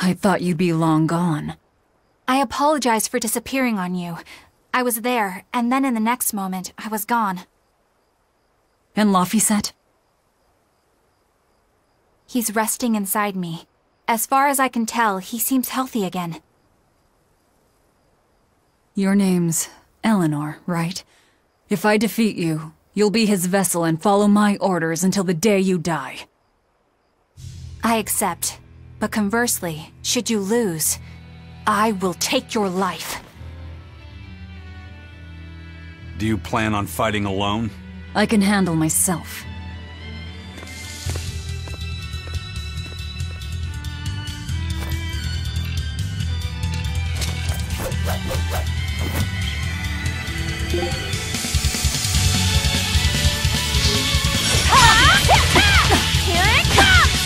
I thought you'd be long gone. I apologize for disappearing on you. I was there, and then in the next moment, I was gone. And Laphicet? He's resting inside me. As far as I can tell, he seems healthy again. Your name's Eleanor, right? If I defeat you, you'll be his vessel and follow my orders until the day you die. I accept. But conversely, should you lose, I will take your life. Do you plan on fighting alone? I can handle myself. Here it comes!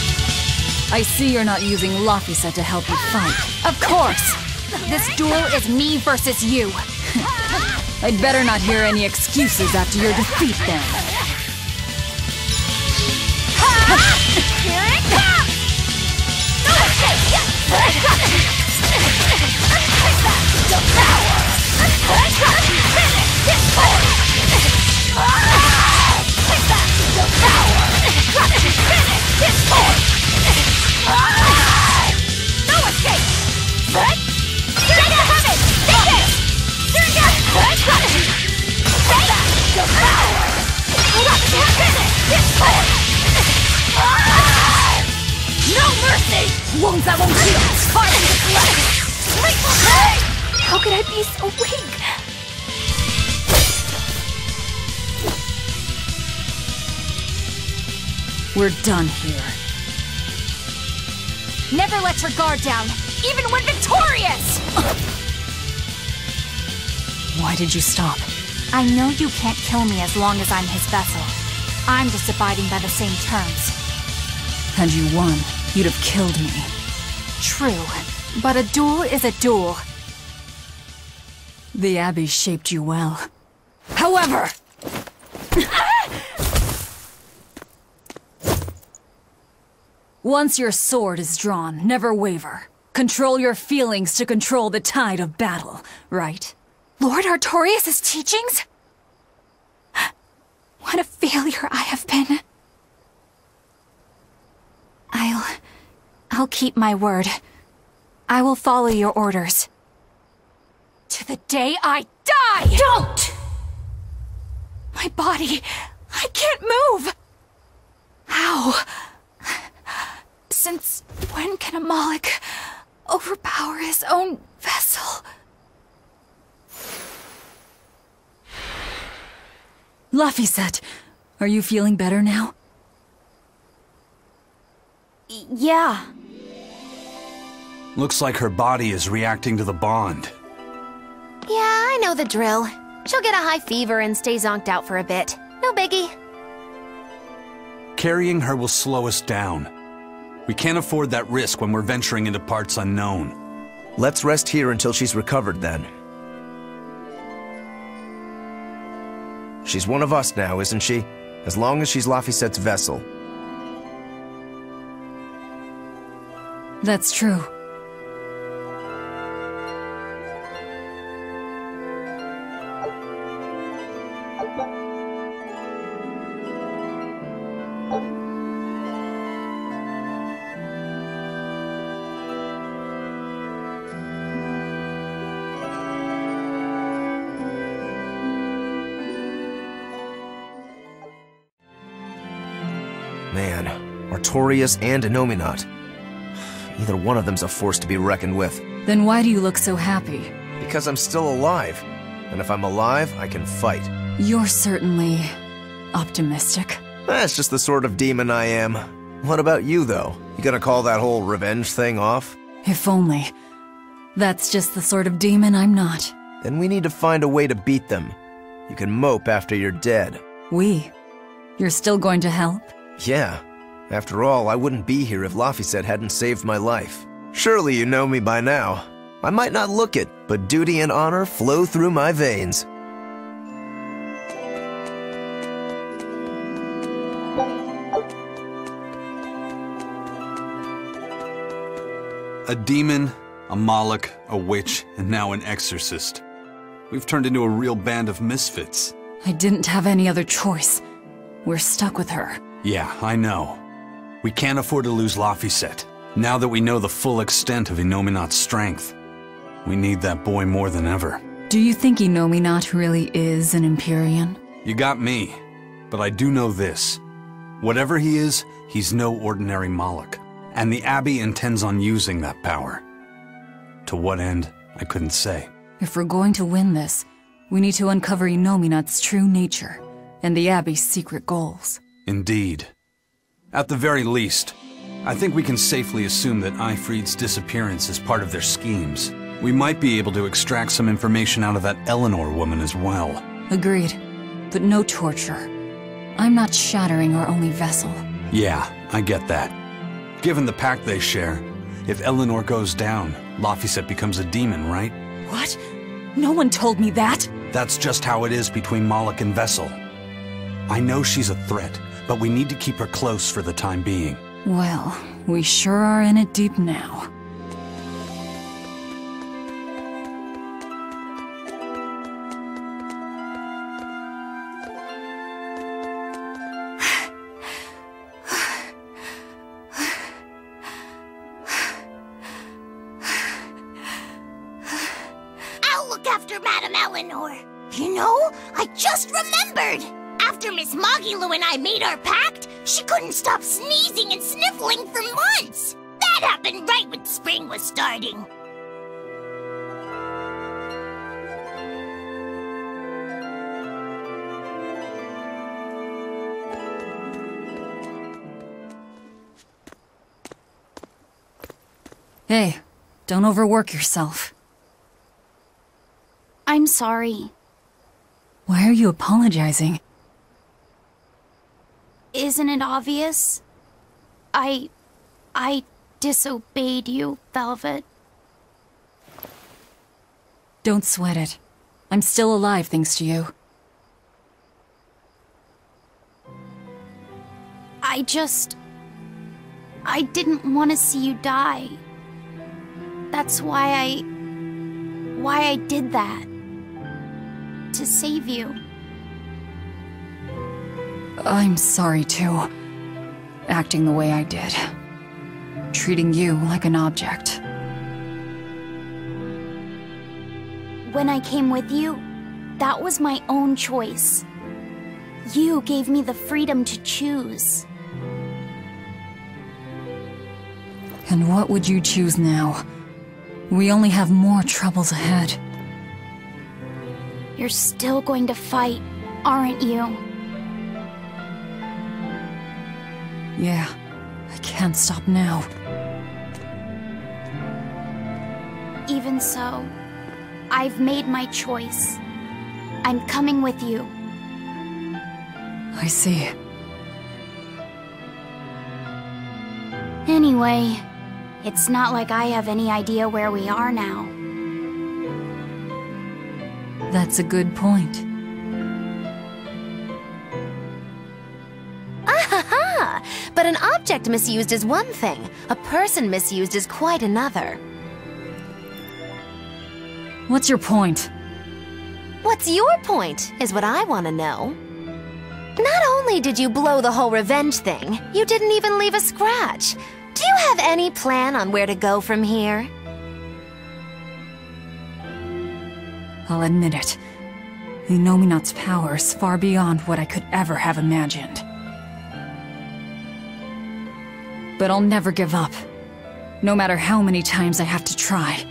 I see you're not using Laphicet to help you fight. Of course! This duel is me versus you. I'd better not hear any excuses after your defeat, then. Here it comes! No escape! Devour! Finish this force! Devour! Finish this force! No escape! You're coming! Take it! Devour! Finish this force! No mercy! Wounds that won't heal! Fire this leg! How could I be so weak? We're done here. Never let your guard down, even when victorious! Why did you stop? I know you can't kill me as long as I'm his vessel. I'm just abiding by the same terms. Had you won, you'd have killed me. True, but a duel is a duel. The Abbey shaped you well. However! Once your sword is drawn, never waver. Control your feelings to control the tide of battle, right? Lord Artorias' teachings? What a failure I have been. I'll keep my word. I will follow your orders. To the day I die! Don't! My body, I can't move! How? Since when can a Moloch overpower his own vessel? Laphicet, are you feeling better now? Yeah. Looks like her body is reacting to the bond. Yeah, I know the drill. She'll get a high fever and stay zonked out for a bit. No biggie. Carrying her will slow us down. We can't afford that risk when we're venturing into parts unknown. Let's rest here until she's recovered, then. She's one of us now, isn't she? As long as she's Laphicet's vessel. That's true. Man, Artorias and Innominat. Either one of them's a force to be reckoned with. Then why do you look so happy? Because I'm still alive. And if I'm alive, I can fight. You're certainly optimistic. That's just the sort of demon I am. What about you, though? You gonna call that whole revenge thing off? If only. That's just the sort of demon I'm not. Then we need to find a way to beat them. You can mope after you're dead. We? You're still going to help? Yeah. After all, I wouldn't be here if Laphicet hadn't saved my life. Surely you know me by now. I might not look it, but duty and honor flow through my veins. A demon, a Moloch, a witch, and now an exorcist. We've turned into a real band of misfits. I didn't have any other choice. We're stuck with her. Yeah, I know. We can't afford to lose Laphicet. Now that we know the full extent of Inominat's strength, we need that boy more than ever. Do you think Inominat really is an Empyrean? You got me, but I do know this. Whatever he is, he's no ordinary Moloch, and the Abbey intends on using that power. To what end, I couldn't say. If we're going to win this, we need to uncover Inominat's true nature and the Abbey's secret goals. Indeed. At the very least, I think we can safely assume that Ifrid's disappearance is part of their schemes. We might be able to extract some information out of that Eleanor woman as well. Agreed, but no torture. I'm not shattering our only vessel. Yeah, I get that. Given the pact they share, if Eleanor goes down, Laphicet becomes a demon, right? What? No one told me that! That's just how it is between Moloch and Vessel. I know she's a threat, but we need to keep her close for the time being. Well, we sure are in it deep now. I'll look after Madame Eleanor. You know, I just remembered! After Miss Magilu and I made our pact, she couldn't stop sneezing and sniffling for months! That happened right when spring was starting. Hey, don't overwork yourself. I'm sorry. Why are you apologizing? Isn't it obvious? I disobeyed you, Velvet. Don't sweat it. I'm still alive thanks to you. I didn't want to see you die. That's why I did that. To save you. I'm sorry too. Acting the way I did. Treating you like an object. When I came with you, that was my own choice. You gave me the freedom to choose. And what would you choose now? We only have more troubles ahead. You're still going to fight, aren't you? Yeah, I can't stop now. Even so, I've made my choice. I'm coming with you. I see. Anyway, it's not like I have any idea where we are now. That's a good point. Ah-ha-ha! But an object misused is one thing. A person misused is quite another. What's your point? What's your point, is what I want to know. Not only did you blow the whole revenge thing, you didn't even leave a scratch. Do you have any plan on where to go from here? I'll admit it. Inominat's power is far beyond what I could ever have imagined. But I'll never give up. No matter how many times I have to try,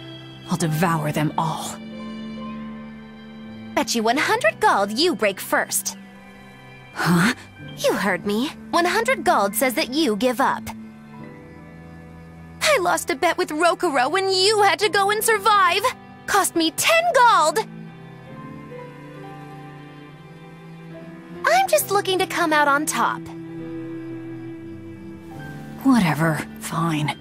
I'll devour them all. Bet you 100 gold you break first. Huh? You heard me. 100 gold says that you give up. I lost a bet with Rokurou when you had to go and survive. Cost me 10 gold. I'm just looking to come out on top. Whatever. Fine.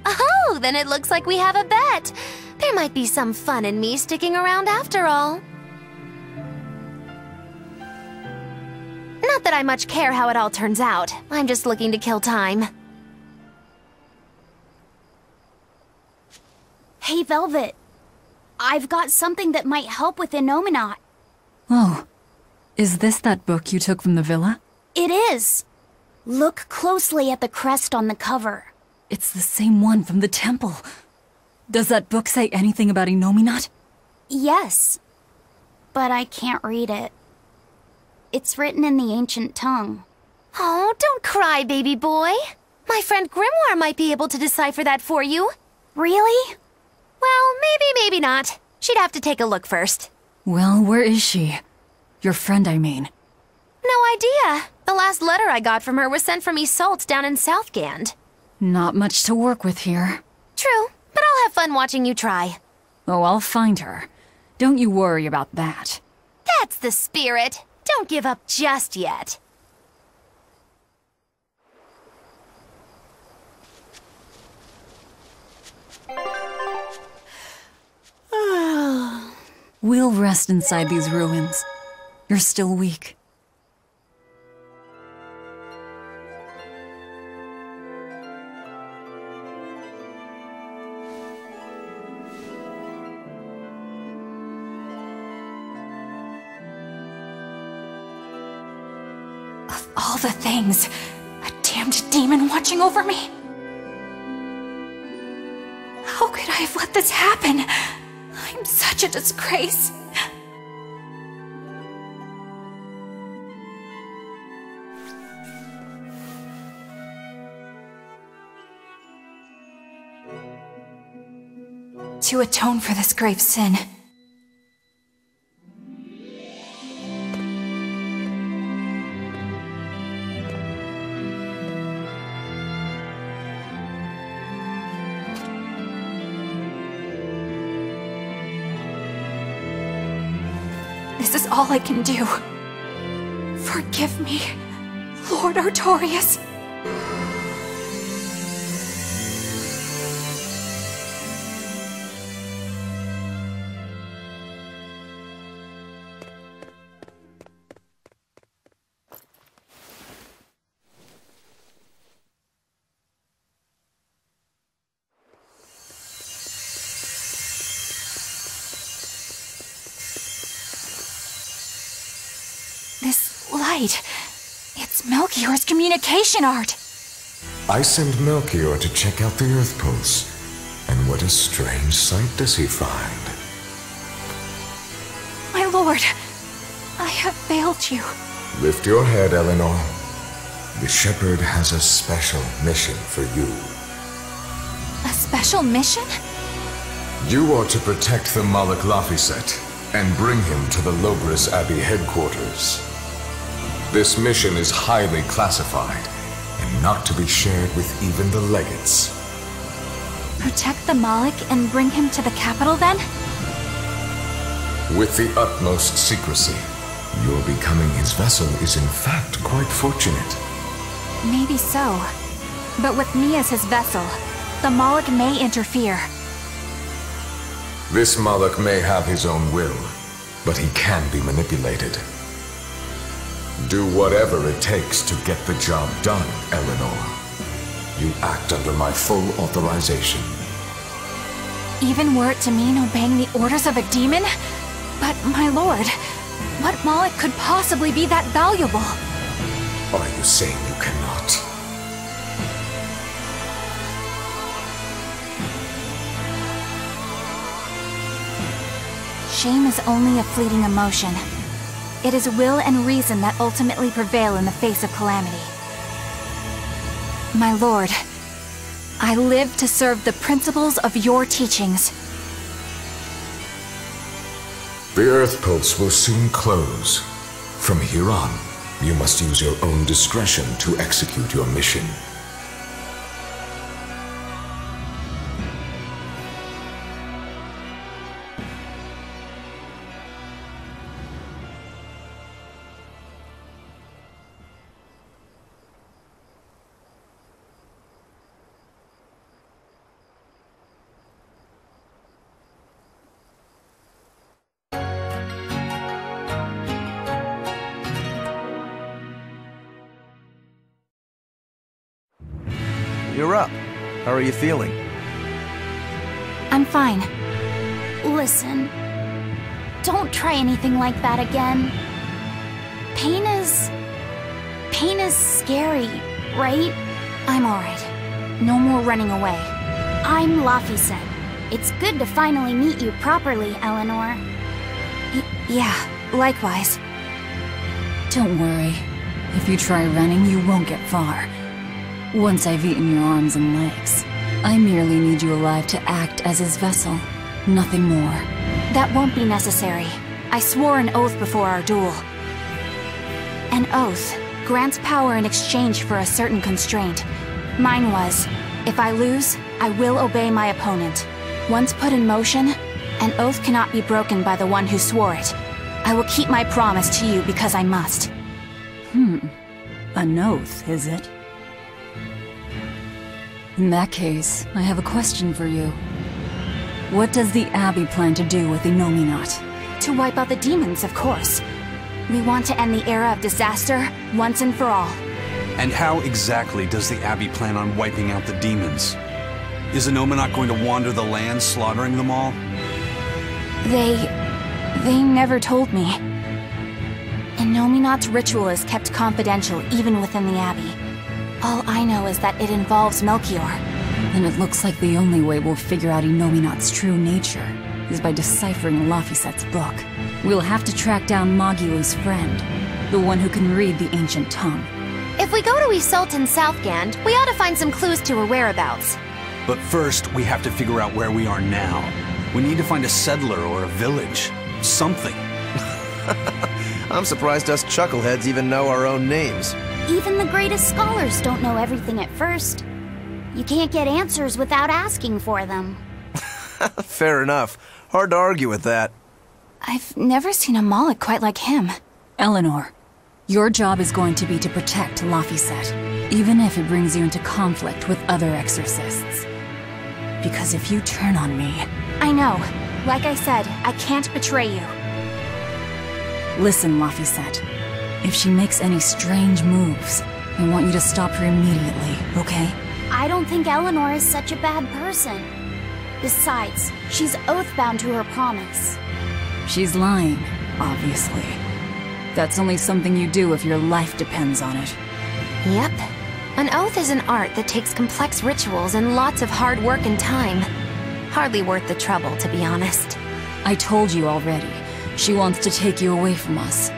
Oh, then it looks like we have a bet. There might be some fun in me sticking around after all. Not that I much care how it all turns out. I'm just looking to kill time. Hey, Velvet. I've got something that might help with Innominat. Oh. Is this that book you took from the villa? It is. Look closely at the crest on the cover. It's the same one from the temple. Does that book say anything about Innominat? Yes. But I can't read it. It's written in the ancient tongue. Oh, don't cry, baby boy. My friend Grimoire might be able to decipher that for you. Really? Well, maybe not. She'd have to take a look first. Well, where is she? Your friend, I mean. No idea. The last letter I got from her was sent from Iseult down in Southgand. Not much to work with here. True, but I'll have fun watching you try. Oh, I'll find her. Don't you worry about that. That's the spirit. Don't give up just yet. We'll rest inside these ruins. You're still weak. Of all the things, a damned demon watching over me. How could I have let this happen? I'm such a disgrace. To atone for this grave sin, this is all I can do. Forgive me, Lord Artorias. This light, it's Melchior's communication art. I send Melchior to check out the Earth Pulse. And what a strange sight does he find? My lord, I have failed you. Lift your head, Eleanor. The Shepherd has a special mission for you. A special mission? You are to protect the Malak Laphicet and bring him to the Logris Abbey headquarters. This mission is highly classified and not to be shared with even the legates. Protect the Malik and bring him to the capital, then? With the utmost secrecy. Your becoming his vessel is in fact quite fortunate. Maybe so. But with me as his vessel, the Malik may interfere. This Malak may have his own will, but he can be manipulated. Do whatever it takes to get the job done, Eleanor. You act under my full authorization. Even were it to mean obeying the orders of a demon? But, my lord, what Malik could possibly be that valuable? Are you saying you cannot? Shame is only a fleeting emotion. It is will and reason that ultimately prevail in the face of calamity. My lord, I live to serve the principles of your teachings. The Earth Pulse will soon close. From here on, you must use your own discretion to execute your mission. You're up. How are you feeling? I'm fine. Listen, don't try anything like that again. Pain is scary, right? I'm alright. No more running away. I'm Laphicet. It's good to finally meet you properly, Eleanor. Yeah, likewise. Don't worry. If you try running, you won't get far. Once I've eaten your arms and legs, I merely need you alive to act as his vessel. Nothing more. That won't be necessary. I swore an oath before our duel. An oath grants power in exchange for a certain constraint. Mine was, if I lose, I will obey my opponent. Once put in motion, an oath cannot be broken by the one who swore it. I will keep my promise to you because I must. An oath, is it? In that case, I have a question for you. What does the Abbey plan to do with Innominat? To wipe out the demons, of course. We want to end the era of disaster once and for all. And how exactly does the Abbey plan on wiping out the demons? Is Innominat going to wander the land, slaughtering them all? They never told me. Innominat's ritual is kept confidential even within the Abbey. All I know is that it involves Melchior. Then it looks like the only way we'll figure out Innominat's true nature is by deciphering Laphicet's book. We'll have to track down Magilou's friend, the one who can read the ancient tongue. If we go to Isoltan Southgand, we ought to find some clues to her whereabouts. But first, we have to figure out where we are now. We need to find a settler or a village. Something. I'm surprised us chuckleheads even know our own names. Even the greatest scholars don't know everything at first. You can't get answers without asking for them. Fair enough. Hard to argue with that. I've never seen a Moloch quite like him. Eleanor, your job is going to be to protect Laphicet, even if it brings you into conflict with other exorcists. Because if you turn on me... I know. Like I said, I can't betray you. Listen, Laphicet. If she makes any strange moves, I want you to stop her immediately, okay? I don't think Eleanor is such a bad person. Besides, she's oath-bound to her promise. She's lying, obviously. That's only something you do if your life depends on it. Yep. An oath is an art that takes complex rituals and lots of hard work and time. Hardly worth the trouble, to be honest. I told you already. She wants to take you away from us.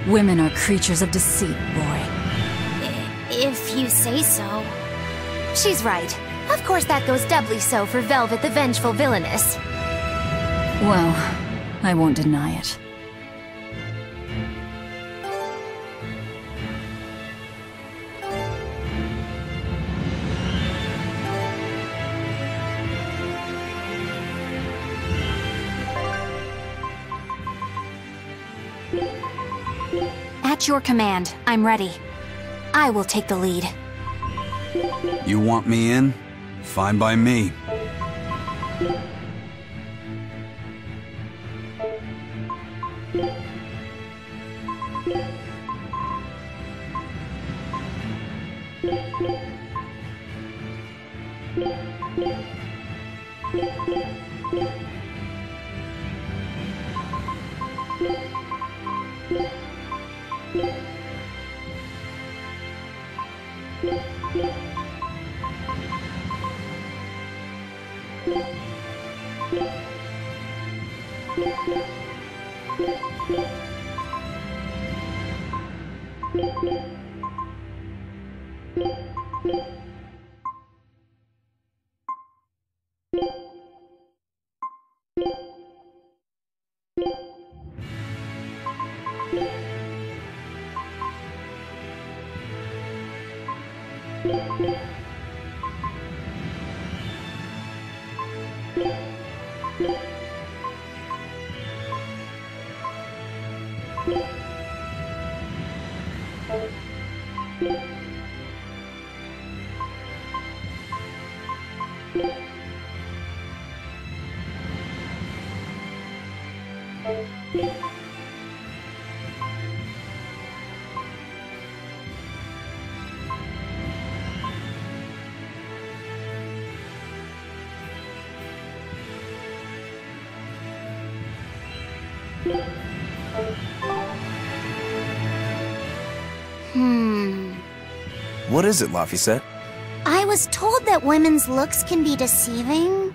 Women are creatures of deceit, boy. If you say so. She's right. Of course that goes doubly so for Velvet the Vengeful Villainess. Well, I won't deny it. At your command, I'm ready. I will take the lead. You want me in? Fine by me. What is it, Laphicet? I was told that women's looks can be deceiving,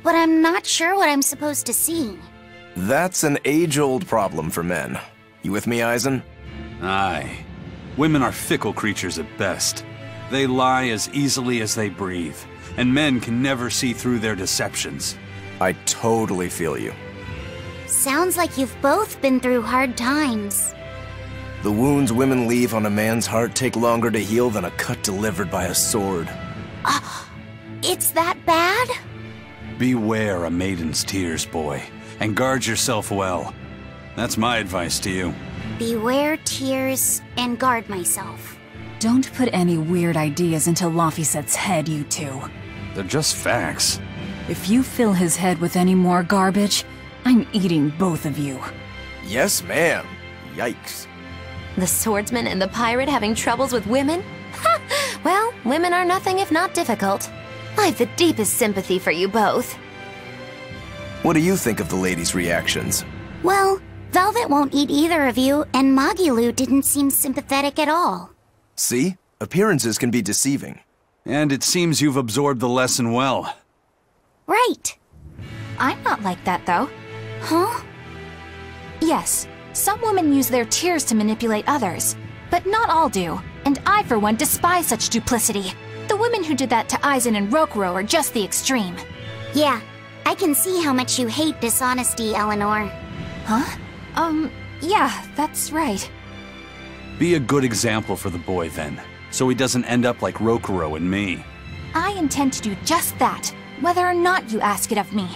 but I'm not sure what I'm supposed to see. That's an age-old problem for men. You with me, Eisen? Aye. Women are fickle creatures at best. They lie as easily as they breathe, and men can never see through their deceptions. I totally feel you. Sounds like you've both been through hard times. The wounds women leave on a man's heart take longer to heal than a cut delivered by a sword. It's that bad? Beware a maiden's tears, boy, and guard yourself well. That's my advice to you. Beware tears and guard myself. Don't put any weird ideas into Laphicet's head, you two. They're just facts. If you fill his head with any more garbage, I'm eating both of you. Yes, ma'am. Yikes. The swordsman and the pirate having troubles with women? Ha! Well, women are nothing if not difficult. I've the deepest sympathy for you both. What do you think of the ladies' reactions? Well, Velvet won't eat either of you, and Magilu didn't seem sympathetic at all. See? Appearances can be deceiving. And it seems you've absorbed the lesson well. Right. I'm not like that, though. Huh? Yes, some women use their tears to manipulate others, but not all do, and I, for one, despise such duplicity. The women who did that to Eisen and Rokurou are just the extreme. Yeah, I can see how much you hate dishonesty, Eleanor. Huh? Yeah, that's right. Be a good example for the boy, then, so he doesn't end up like Rokurou and me. I intend to do just that, whether or not you ask it of me.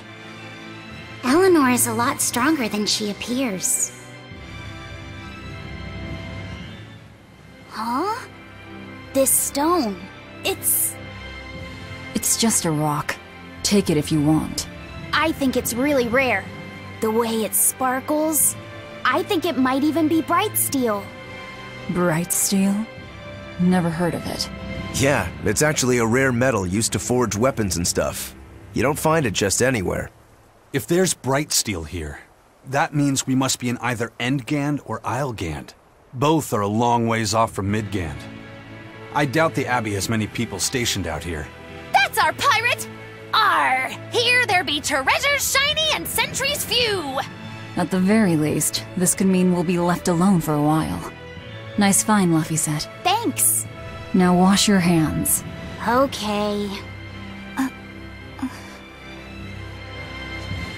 Eleanor is a lot stronger than she appears. Huh? This stone. It's just a rock. Take it if you want. I think it's really rare. The way it sparkles. I think it might even be bright steel. Bright steel? Never heard of it. Yeah, it's actually a rare metal used to forge weapons and stuff. You don't find it just anywhere. If there's bright steel here, that means we must be in either Endgand or Islegand. Both are a long ways off from Midgand. I doubt the Abbey has many people stationed out here. That's our pirate! Arr! Here there be treasures shiny and sentries few! At the very least, this could mean we'll be left alone for a while. Nice find, Laphicet. Thanks. Now wash your hands. Okay.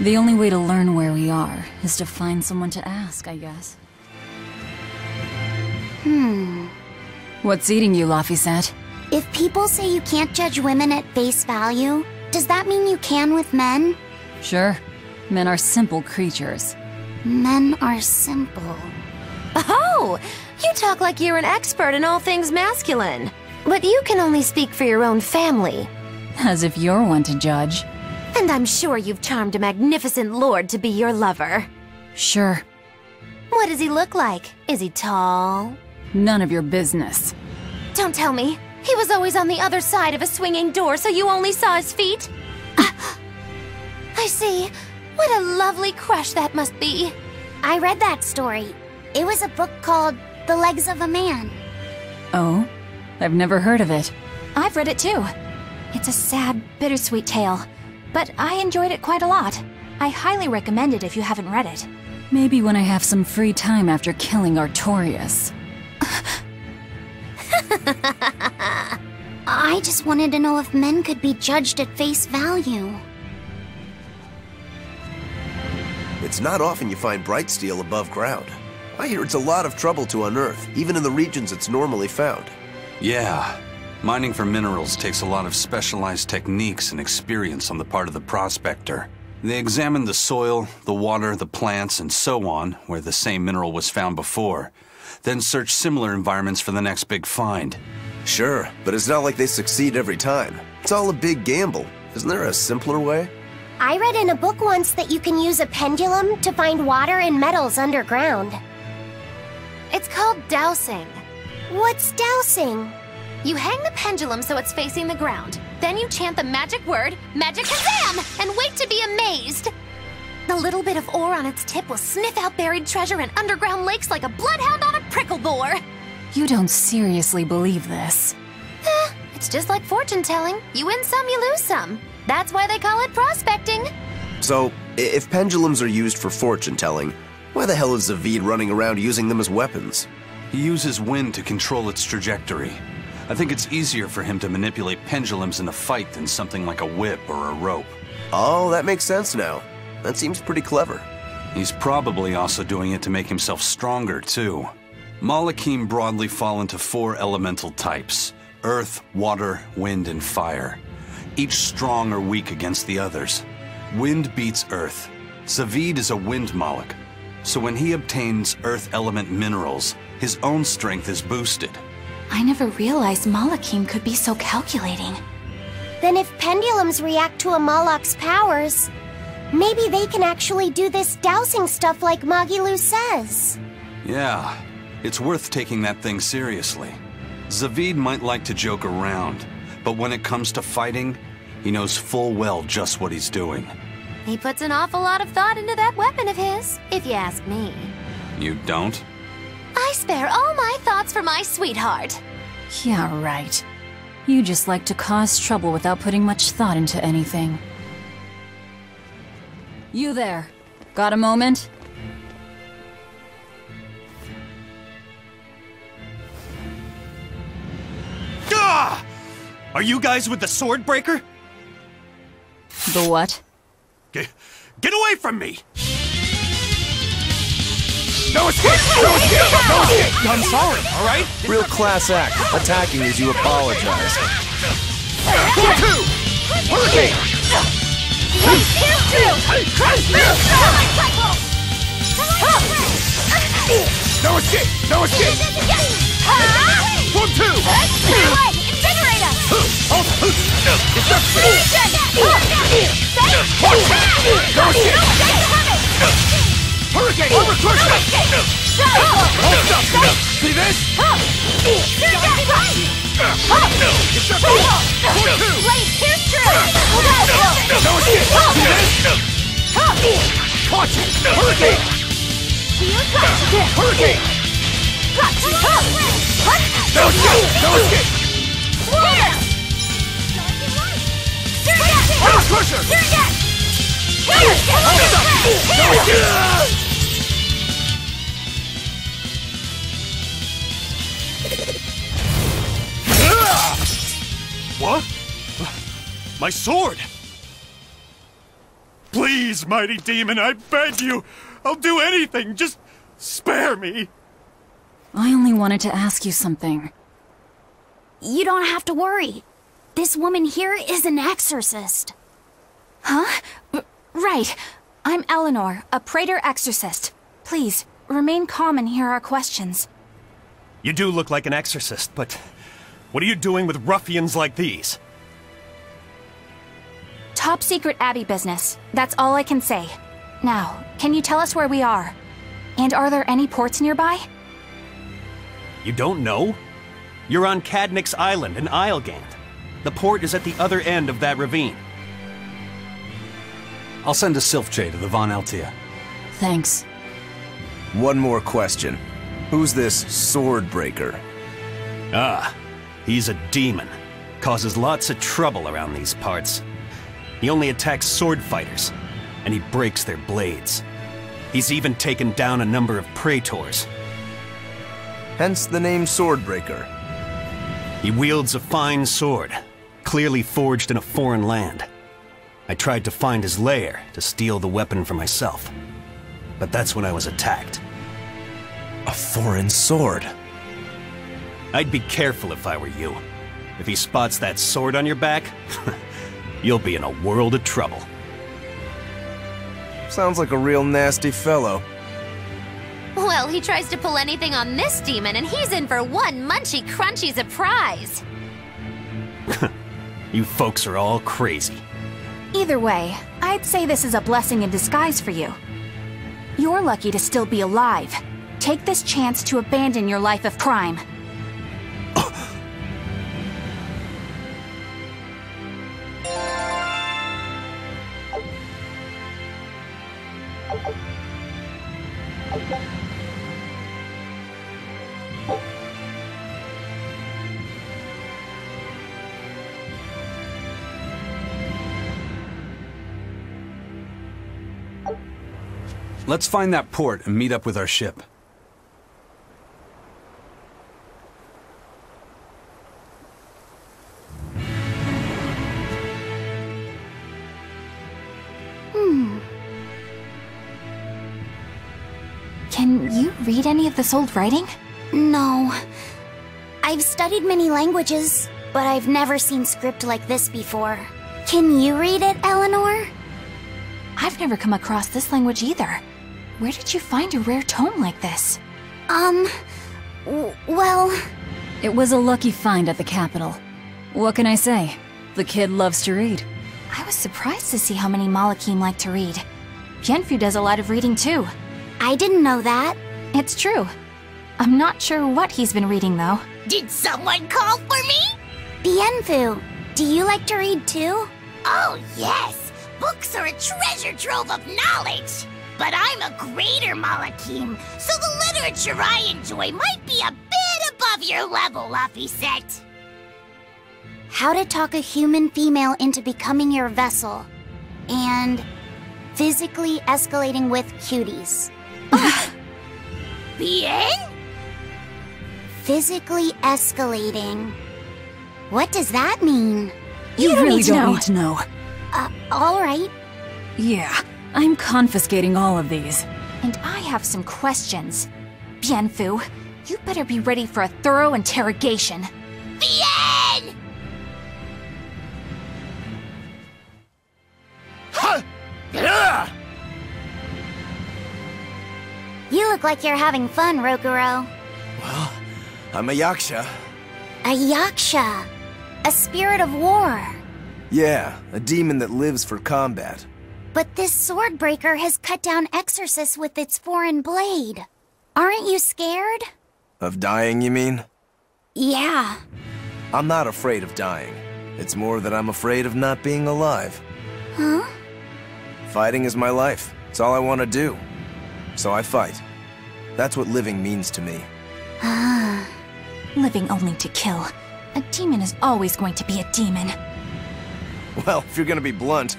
The only way to learn where we are is to find someone to ask, I guess. What's eating you, Laphicet? If people say you can't judge women at face value, does that mean you can with men? Sure. Men are simple creatures. Men are simple. Oh! You talk like you're an expert in all things masculine. But you can only speak for your own family. As if you're one to judge. And I'm sure you've charmed a magnificent lord to be your lover. Sure. What does he look like? Is he tall? None of your business. Don't tell me. He was always on the other side of a swinging door, so you only saw his feet? I see. What a lovely crush that must be. I read that story. It was a book called The Legs of a Man. Oh? I've never heard of it. I've read it too. It's a sad, bittersweet tale, but I enjoyed it quite a lot. I highly recommend it if you haven't read it. Maybe when I have some free time after killing Artorias. I just wanted to know if men could be judged at face value. It's not often you find bright steel above ground. I hear it's a lot of trouble to unearth, even in the regions it's normally found. Yeah. Mining for minerals takes a lot of specialized techniques and experience on the part of the prospector. They examine the soil, the water, the plants, and so on, where the same mineral was found before. Then search similar environments for the next big find. Sure, but it's not like they succeed every time. It's all a big gamble. Isn't there a simpler way? I read in a book once that you can use a pendulum to find water and metals underground. It's called dowsing. What's dowsing? You hang the pendulum so it's facing the ground. Then you chant the magic word, Magic Kazam, and wait to be amazed. The little bit of ore on its tip will sniff out buried treasure in underground lakes like a bloodhound on a prickle boar. You don't seriously believe this. It's just like fortune telling. You win some, you lose some. That's why they call it prospecting. So, if pendulums are used for fortune telling, why the hell is Zavid running around using them as weapons? He uses wind to control its trajectory. I think it's easier for him to manipulate pendulums in a fight than something like a whip or a rope. Oh, that makes sense now. That seems pretty clever. He's probably also doing it to make himself stronger, too. Malakim broadly fall into 4 elemental types: earth, water, wind, and fire. Each strong or weak against the others. Wind beats earth. Zavid is a wind Moloch, so when he obtains earth element minerals, his own strength is boosted. I never realized Malakim could be so calculating. Then if pendulums react to a Moloch's powers, maybe they can actually do this dowsing stuff like Magilu says. Yeah, it's worth taking that thing seriously. Zavid might like to joke around, but when it comes to fighting, he knows full well just what he's doing. He puts an awful lot of thought into that weapon of his, if you ask me. You don't? I spare all my thoughts for my sweetheart. Yeah, right. You just like to cause trouble without putting much thought into anything. You there. Got a moment? Gah! Are you guys with the Swordbreaker? The what? Get away from me! No escape! No escape! No escape! I'm sorry, alright? Real class act, attacking as you apologize. 4-2! Hurricane! No escape! No escape! 1-2! Invigorate us! Hurricane! Overcrush! Hold up! See this? Blade, here's true! No escape! See this? Watch it! Hurricane! Hurricane! No escape! No escape! Overcrusher! Hold up! No escape! What? My sword! Please, mighty demon, I beg you! I'll do anything, just spare me! I only wanted to ask you something. You don't have to worry. This woman here is an exorcist. Huh? Right. I'm Eleanor, a Praetor exorcist. Please, remain calm and hear our questions. You do look like an exorcist, but what are you doing with ruffians like these? Top secret Abbey business. That's all I can say. Now, can you tell us where we are? And are there any ports nearby? You don't know? You're on Cadnix Island in Islegand. The port is at the other end of that ravine. I'll send a Sylph-J to the Von Altia. Thanks. One more question. Who's this Swordbreaker? Ah, he's a demon. Causes lots of trouble around these parts. He only attacks sword fighters, and he breaks their blades. He's even taken down a number of praetors. Hence the name Swordbreaker. He wields a fine sword, clearly forged in a foreign land. I tried to find his lair to steal the weapon for myself, but that's when I was attacked. A foreign sword. I'd be careful if I were you. If he spots that sword on your back, you'll be in a world of trouble. Sounds like a real nasty fellow. Well, he tries to pull anything on this demon, and he's in for one munchy crunchy surprise. You folks are all crazy. Either way, I'd say this is a blessing in disguise for you. You're lucky to still be alive. Take this chance to abandon your life of crime. Let's find that port and meet up with our ship. Can you read any of this old writing? No. I've studied many languages, but I've never seen script like this before. Can you read it, Eleanor? I've never come across this language either. Where did you find a rare tome like this? Well... It was a lucky find at the capital. What can I say? The kid loves to read. I was surprised to see how many Malakim like to read. Bienfu does a lot of reading too. I didn't know that. It's true. I'm not sure what he's been reading though. Did someone call for me? Bienfu, do you like to read too? Oh yes, books are a treasure trove of knowledge. But I'm a greater Malakim, so the literature I enjoy might be a bit above your level, Laphicet. How to talk a human female into becoming your vessel. And physically escalating with cuties. Bien? Physically escalating. What does that mean? You really don't need to know. Alright. Yeah, I'm confiscating all of these. And I have some questions. Bienfu, you better be ready for a thorough interrogation. Bien! You look like you're having fun, Rokurou. Well, I'm a yaksha. A yaksha. A spirit of war. Yeah, a demon that lives for combat. But this Swordbreaker has cut down exorcists with its foreign blade. Aren't you scared? Of dying, you mean? Yeah. I'm not afraid of dying. It's more that I'm afraid of not being alive. Huh? Fighting is my life. It's all I want to do. So I fight. That's what living means to me. Ah. Living only to kill. A demon is always going to be a demon. Well, if you're gonna be blunt.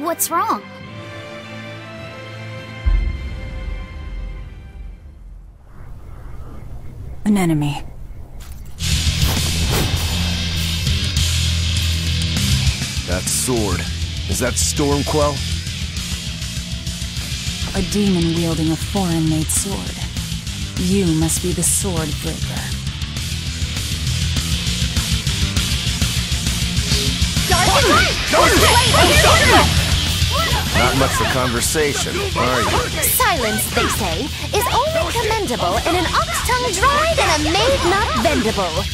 What's wrong? An enemy. That sword. Is that Stormquell? A demon wielding a foreign-made sword. You must be the Swordbreaker. Not much for conversation, are you? Silence, they say, is only commendable in an ox-tongue dried and a maid not bendable.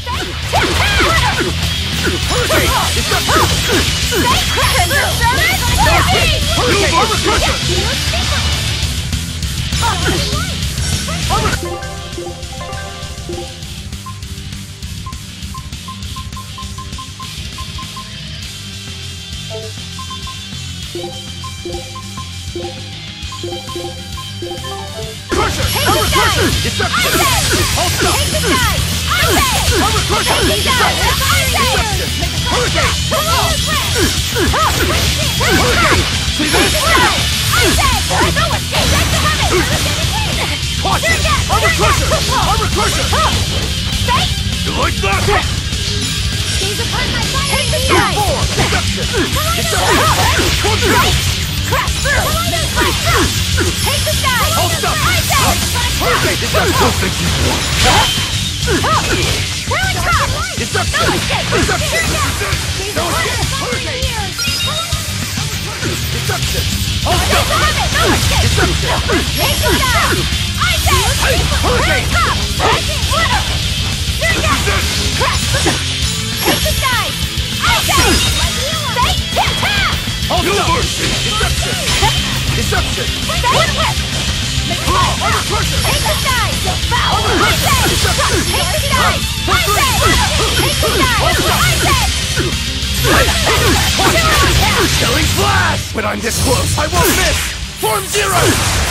When I'm this close, I won't miss! Form Zero!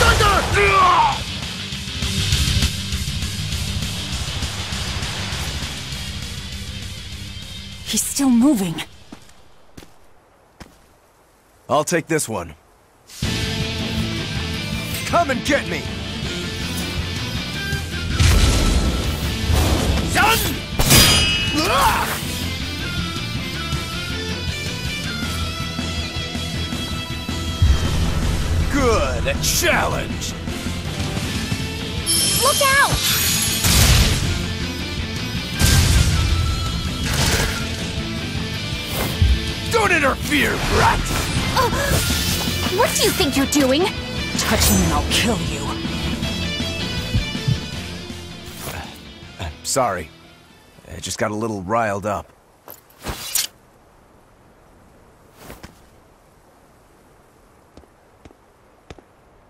Thunder! He's still moving. I'll take this one. Come and get me! Done! Good, a challenge! Look out! Don't interfere, brat! What do you think you're doing? Touch me and I'll kill you. Sorry. I just got a little riled up.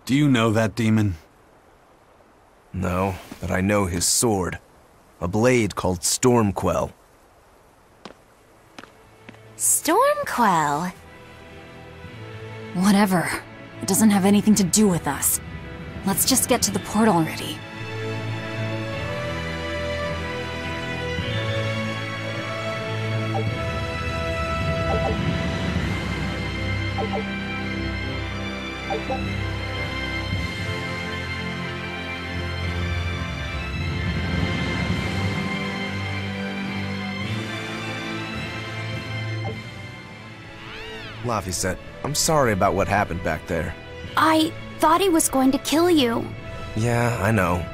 Do you know that demon? No, but I know his sword. A blade called Stormquell. Stormquell? Whatever. It doesn't have anything to do with us. Let's just get to the port already. Laphicet, I'm sorry about what happened back there. I thought he was going to kill you. Yeah, I know.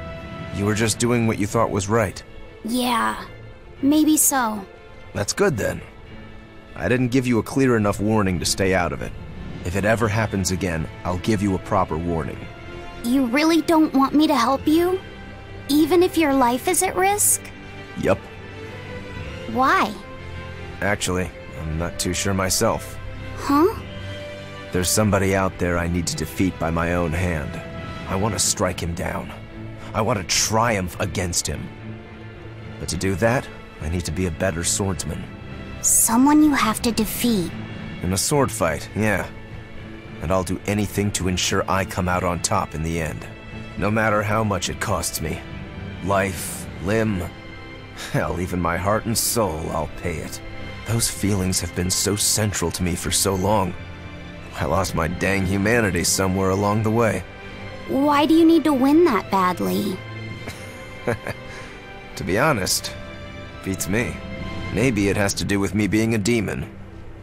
You were just doing what you thought was right. Yeah, maybe so. That's good then. I didn't give you a clear enough warning to stay out of it. If it ever happens again, I'll give you a proper warning. You really don't want me to help you? Even if your life is at risk? Yup. Why? Actually, I'm not too sure myself. Huh? There's somebody out there I need to defeat by my own hand. I want to strike him down. I want to triumph against him. But to do that, I need to be a better swordsman. Someone you have to defeat. In a sword fight, yeah. And I'll do anything to ensure I come out on top in the end. No matter how much it costs me. Life, limb, hell, even my heart and soul, I'll pay it. Those feelings have been so central to me for so long. I lost my dang humanity somewhere along the way. Why do you need to win that badly? To be honest, beats me. Maybe it has to do with me being a demon.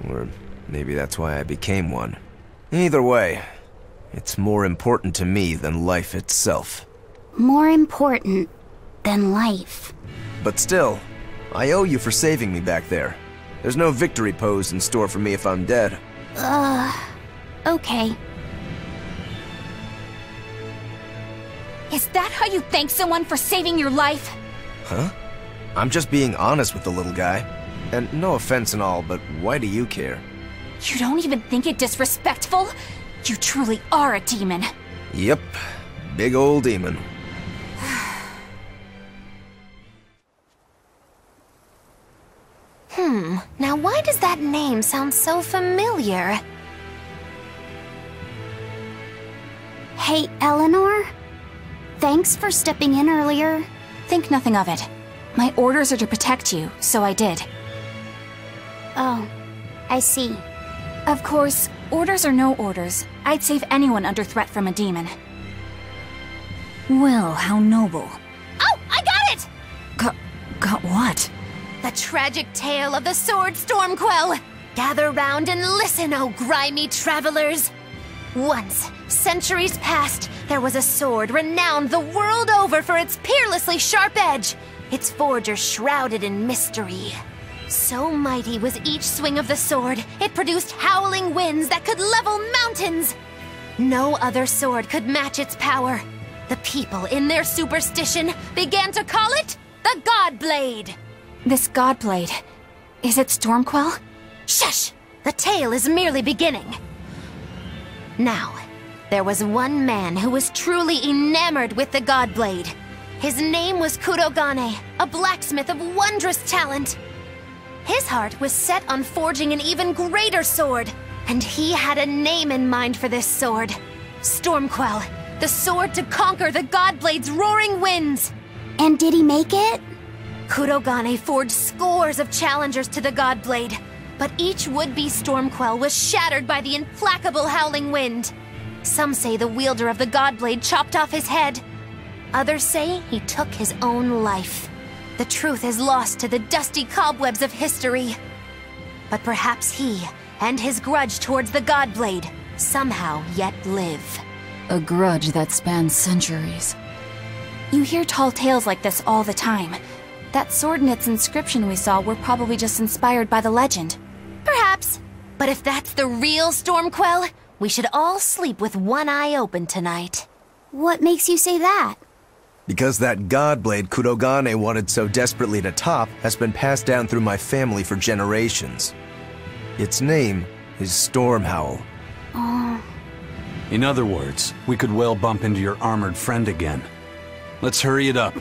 Or maybe that's why I became one. Either way, it's more important to me than life itself. More important than life. But still, I owe you for saving me back there. There's no victory pose in store for me if I'm dead. Okay. Is that how you thank someone for saving your life? Huh? I'm just being honest with the little guy. And no offense and all, but why do you care? You don't even think it disrespectful? You truly are a demon. Yep. Big old demon. Now why does that name sound so familiar? Hey, Eleanor? Thanks for stepping in earlier. Think nothing of it. My orders are to protect you, so I did. Oh, I see. Of course, orders or no orders, I'd save anyone under threat from a demon. Well, how noble. Oh, I got it! Got what? The tragic tale of the sword Stormquell! Gather round and listen, oh grimy travelers! Once, centuries past, there was a sword renowned the world over for its peerlessly sharp edge, its forger shrouded in mystery. So mighty was each swing of the sword, it produced howling winds that could level mountains! No other sword could match its power. The people, in their superstition, began to call it the God Blade. This Godblade, is it Stormquell? Shush! The tale is merely beginning. Now, there was one man who was truly enamored with the Godblade. His name was Kurogane, a blacksmith of wondrous talent. His heart was set on forging an even greater sword, and he had a name in mind for this sword. Stormquell, the sword to conquer the Godblade's roaring winds. And did he make it? Kurogane forged scores of challengers to the Godblade, but each would-be Stormquell was shattered by the implacable Howling Wind. Some say the wielder of the Godblade chopped off his head. Others say he took his own life. The truth is lost to the dusty cobwebs of history. But perhaps he, and his grudge towards the Godblade, somehow yet live. A grudge that spans centuries. You hear tall tales like this all the time. That sword and its inscription we saw were probably just inspired by the legend. Perhaps. But if that's the real Stormquell, we should all sleep with one eye open tonight. What makes you say that? Because that Godblade Kurogane wanted so desperately to top has been passed down through my family for generations. Its name is Stormhowl. In other words, we could well bump into your armored friend again. Let's hurry it up.